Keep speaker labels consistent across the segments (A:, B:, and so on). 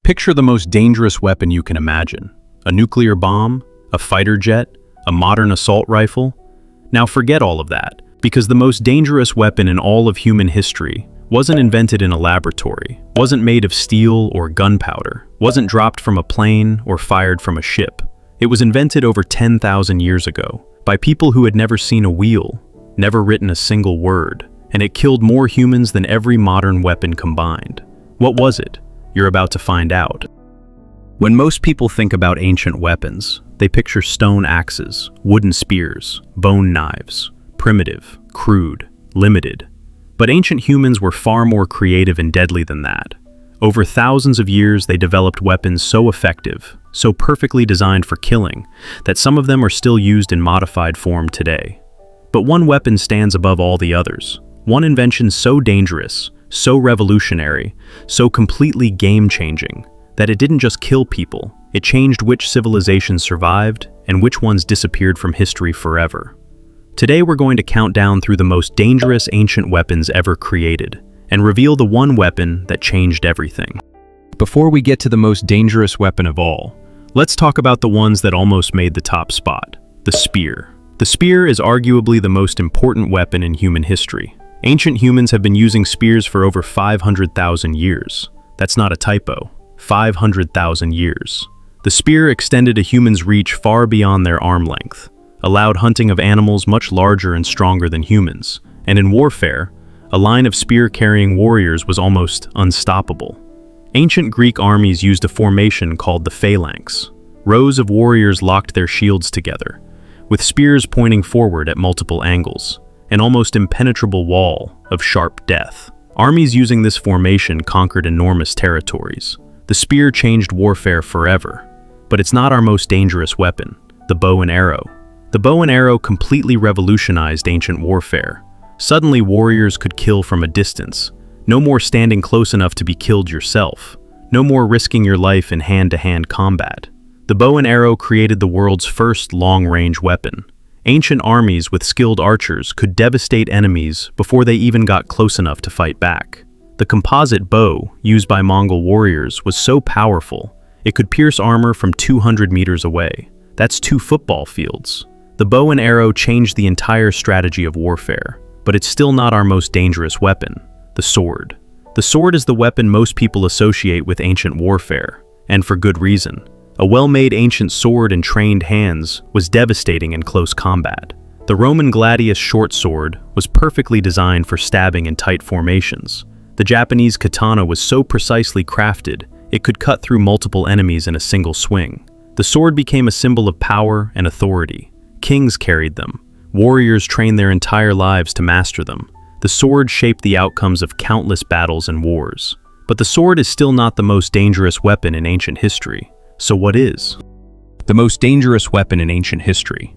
A: Picture the most dangerous weapon you can imagine. A nuclear bomb, a fighter jet, a modern assault rifle. Now forget all of that, because the most dangerous weapon in all of human history wasn't invented in a laboratory, wasn't made of steel or gunpowder, wasn't dropped from a plane or fired from a ship. It was invented over 10,000 years ago by people who had never seen a wheel, never written a single word, and it killed more humans than every modern weapon combined. What was it? You're about to find out. When most people think about ancient weapons, they picture stone axes, wooden spears, bone knives, primitive, crude, limited. But ancient humans were far more creative and deadly than that. Over thousands of years, they developed weapons so effective, so perfectly designed for killing, that some of them are still used in modified form today. But one weapon stands above all the others. One invention so dangerous, so revolutionary, so completely game-changing, that it didn't just kill people, it changed which civilizations survived and which ones disappeared from history forever. Today we're going to count down through the most dangerous ancient weapons ever created, and reveal the one weapon that changed everything. Before we get to the most dangerous weapon of all, let's talk about the ones that almost made the top spot, the spear. The spear is arguably the most important weapon in human history. Ancient humans have been using spears for over 500,000 years. That's not a typo. 500,000 years. The spear extended a human's reach far beyond their arm length, allowed hunting of animals much larger and stronger than humans, and in warfare, a line of spear-carrying warriors was almost unstoppable. Ancient Greek armies used a formation called the phalanx. Rows of warriors locked their shields together, with spears pointing forward at multiple angles, an almost impenetrable wall of sharp death. Armies using this formation conquered enormous territories. The spear changed warfare forever, but it's not our most dangerous weapon, the bow and arrow. The bow and arrow completely revolutionized ancient warfare. Suddenly warriors could kill from a distance. No more standing close enough to be killed yourself. No more risking your life in hand-to-hand combat. The bow and arrow created the world's first long-range weapon. Ancient armies with skilled archers could devastate enemies before they even got close enough to fight back. The composite bow, used by Mongol warriors, was so powerful, it could pierce armor from 200 meters away. That's 2 football fields. The bow and arrow changed the entire strategy of warfare, but it's still not our most dangerous weapon, the sword. The sword is the weapon most people associate with ancient warfare, and for good reason. A well-made ancient sword in trained hands was devastating in close combat. The Roman gladius short sword was perfectly designed for stabbing in tight formations. The Japanese katana was so precisely crafted, it could cut through multiple enemies in a single swing. The sword became a symbol of power and authority. Kings carried them. Warriors trained their entire lives to master them. The sword shaped the outcomes of countless battles and wars. But the sword is still not the most dangerous weapon in ancient history. So what is? The most dangerous weapon in ancient history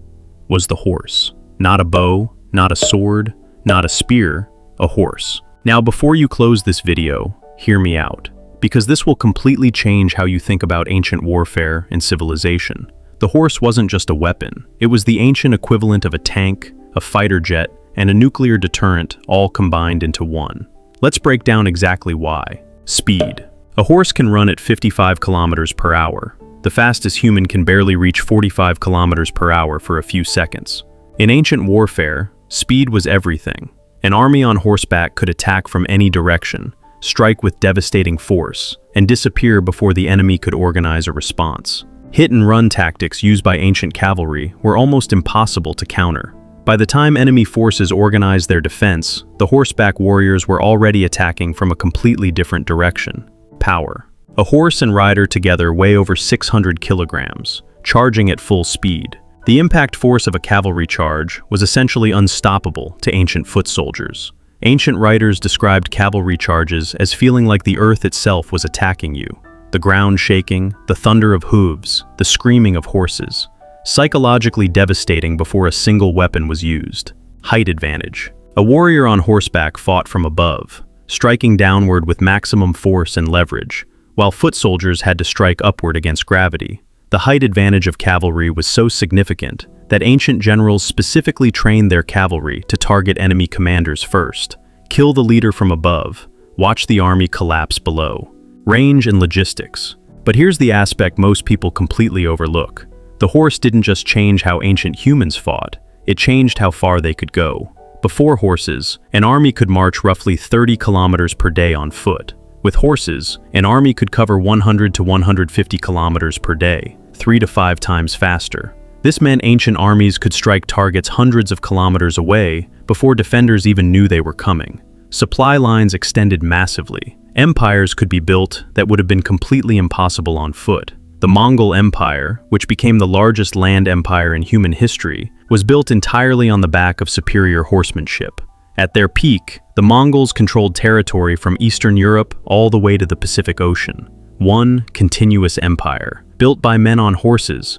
A: was the horse. Not a bow, not a sword, not a spear, a horse. Now before you close this video, hear me out, because this will completely change how you think about ancient warfare and civilization. The horse wasn't just a weapon, it was the ancient equivalent of a tank, a fighter jet, and a nuclear deterrent all combined into one. Let's break down exactly why. Speed. A horse can run at 55 kilometers per hour. The fastest human can barely reach 45 kilometers per hour for a few seconds. In ancient warfare, speed was everything. An army on horseback could attack from any direction, strike with devastating force, and disappear before the enemy could organize a response. Hit-and-run tactics used by ancient cavalry were almost impossible to counter. By the time enemy forces organized their defense, the horseback warriors were already attacking from a completely different direction. Power. A horse and rider together weigh over 600 kilograms, charging at full speed. The impact force of a cavalry charge was essentially unstoppable to ancient foot soldiers. Ancient writers described cavalry charges as feeling like the earth itself was attacking you. The ground shaking, the thunder of hooves, the screaming of horses. Psychologically devastating before a single weapon was used. Height advantage. A warrior on horseback fought from above, striking downward with maximum force and leverage, while foot soldiers had to strike upward against gravity. The height advantage of cavalry was so significant that ancient generals specifically trained their cavalry to target enemy commanders first, kill the leader from above, watch the army collapse below. range and logistics. But here's the aspect most people completely overlook. The horse didn't just change how ancient humans fought, it changed how far they could go. Before horses, an army could march roughly 30 kilometers per day on foot. With horses, an army could cover 100 to 150 kilometers per day, 3 to 5 times faster. This meant ancient armies could strike targets hundreds of kilometers away before defenders even knew they were coming. Supply lines extended massively. Empires could be built that would have been completely impossible on foot. The Mongol Empire, which became the largest land empire in human history, was built entirely on the back of superior horsemanship. At their peak, the Mongols controlled territory from Eastern Europe all the way to the Pacific Ocean. One continuous empire, built by men on horses.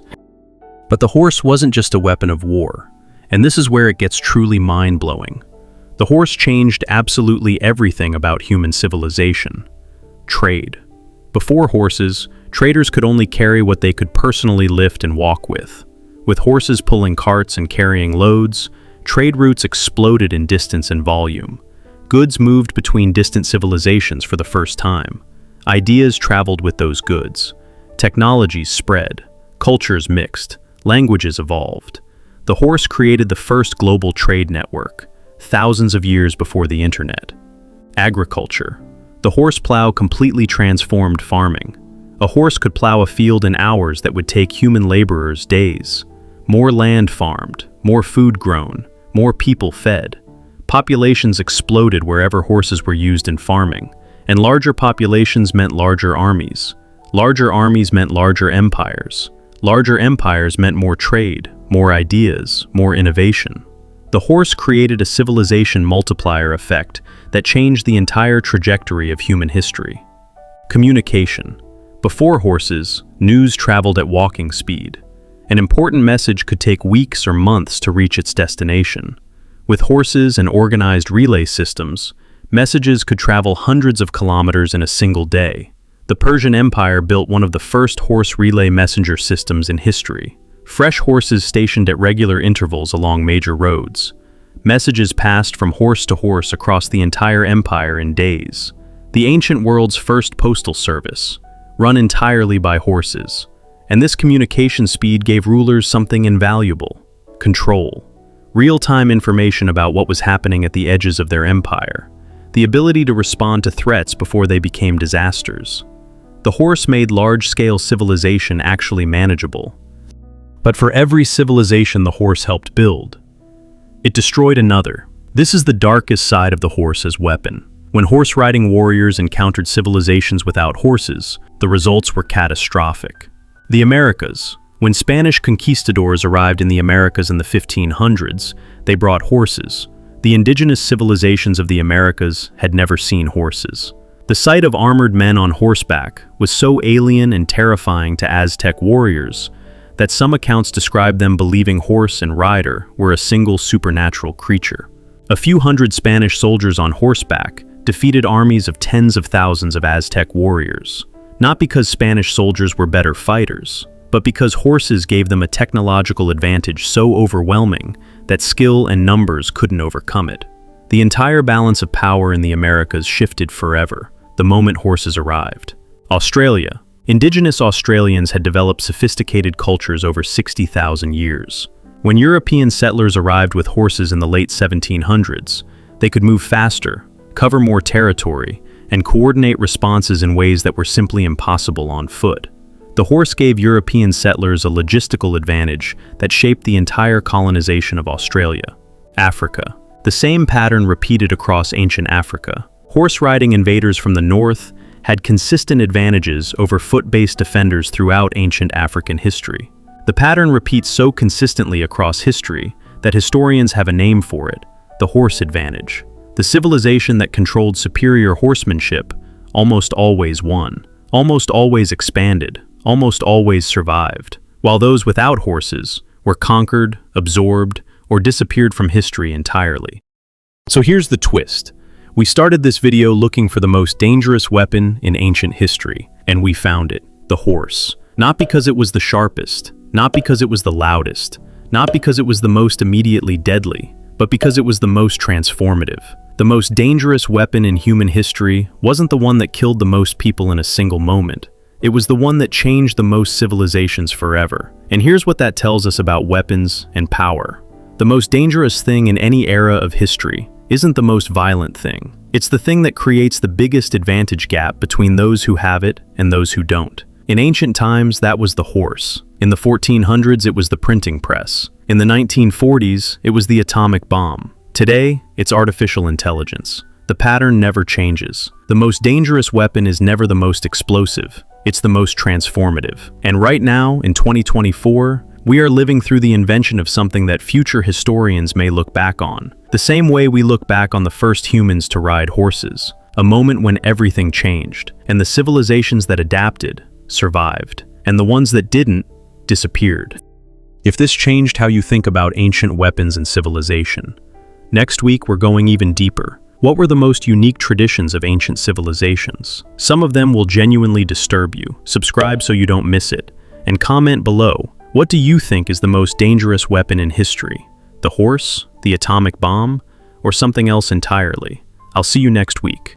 A: But the horse wasn't just a weapon of war, and this is where it gets truly mind-blowing. The horse changed absolutely everything about human civilization. Trade. Before horses, traders could only carry what they could personally lift and walk with. With horses pulling carts and carrying loads, trade routes exploded in distance and volume. Goods moved between distant civilizations for the first time. Ideas traveled with those goods. Technologies spread. Cultures mixed. Languages evolved. The horse created the first global trade network, thousands of years before the internet. Agriculture. The horse plow completely transformed farming. A horse could plow a field in hours that would take human laborers days. More land farmed, more food grown, more people fed. Populations exploded wherever horses were used in farming, and larger populations meant larger armies. Larger armies meant larger empires. Larger empires meant more trade, more ideas, more innovation. The horse created a civilization multiplier effect that changed the entire trajectory of human history. Communication. Before horses, news traveled at walking speed. An important message could take weeks or months to reach its destination. With horses and organized relay systems, messages could travel hundreds of kilometers in a single day. The Persian Empire built one of the first horse relay messenger systems in history. Fresh horses stationed at regular intervals along major roads. Messages passed from horse to horse across the entire empire in days. The ancient world's first postal service, run entirely by horses. And this communication speed gave rulers something invaluable: control. Real-time information about what was happening at the edges of their empire. The ability to respond to threats before they became disasters. The horse made large-scale civilization actually manageable. But for every civilization the horse helped build, it destroyed another. This is the darkest side of the horse as weapon. When horse-riding warriors encountered civilizations without horses, the results were catastrophic. The Americas. When Spanish conquistadors arrived in the Americas in the 1500s, they brought horses. The indigenous civilizations of the Americas had never seen horses. The sight of armored men on horseback was so alien and terrifying to Aztec warriors that some accounts describe them believing horse and rider were a single supernatural creature. A few hundred Spanish soldiers on horseback defeated armies of tens of thousands of Aztec warriors. Not because Spanish soldiers were better fighters, but because horses gave them a technological advantage so overwhelming that skill and numbers couldn't overcome it. The entire balance of power in the Americas shifted forever the moment horses arrived. Australia. Indigenous Australians had developed sophisticated cultures over 60,000 years. When European settlers arrived with horses in the late 1700s, they could move faster, cover more territory, and coordinate responses in ways that were simply impossible on foot. The horse gave European settlers a logistical advantage that shaped the entire colonization of Australia. Africa. The same pattern repeated across ancient Africa. Horse-riding invaders from the north had consistent advantages over foot-based defenders throughout ancient African history. The pattern repeats so consistently across history that historians have a name for it: the horse advantage. The civilization that controlled superior horsemanship almost always won, almost always expanded, almost always survived, while those without horses were conquered, absorbed, or disappeared from history entirely. So here's the twist. We started this video looking for the most dangerous weapon in ancient history, and we found it: the horse. Not because it was the sharpest, not because it was the loudest, not because it was the most immediately deadly, but because it was the most transformative. The most dangerous weapon in human history wasn't the one that killed the most people in a single moment. It was the one that changed the most civilizations forever. And here's what that tells us about weapons and power. The most dangerous thing in any era of history isn't the most violent thing. It's the thing that creates the biggest advantage gap between those who have it and those who don't. In ancient times, that was the horse. In the 1400s, it was the printing press. In the 1940s, it was the atomic bomb. Today, it's artificial intelligence. The pattern never changes. The most dangerous weapon is never the most explosive. It's the most transformative. And right now, in 2024, we are living through the invention of something that future historians may look back on. The same way we look back on the first humans to ride horses. A moment when everything changed, and the civilizations that adapted survived, and the ones that didn't disappeared. If this changed how you think about ancient weapons and civilization, next week we're going even deeper. What were the most unique traditions of ancient civilizations? Some of them will genuinely disturb you. Subscribe so you don't miss it. And comment below, what do you think is the most dangerous weapon in history? The horse, the atomic bomb, or something else entirely? I'll see you next week.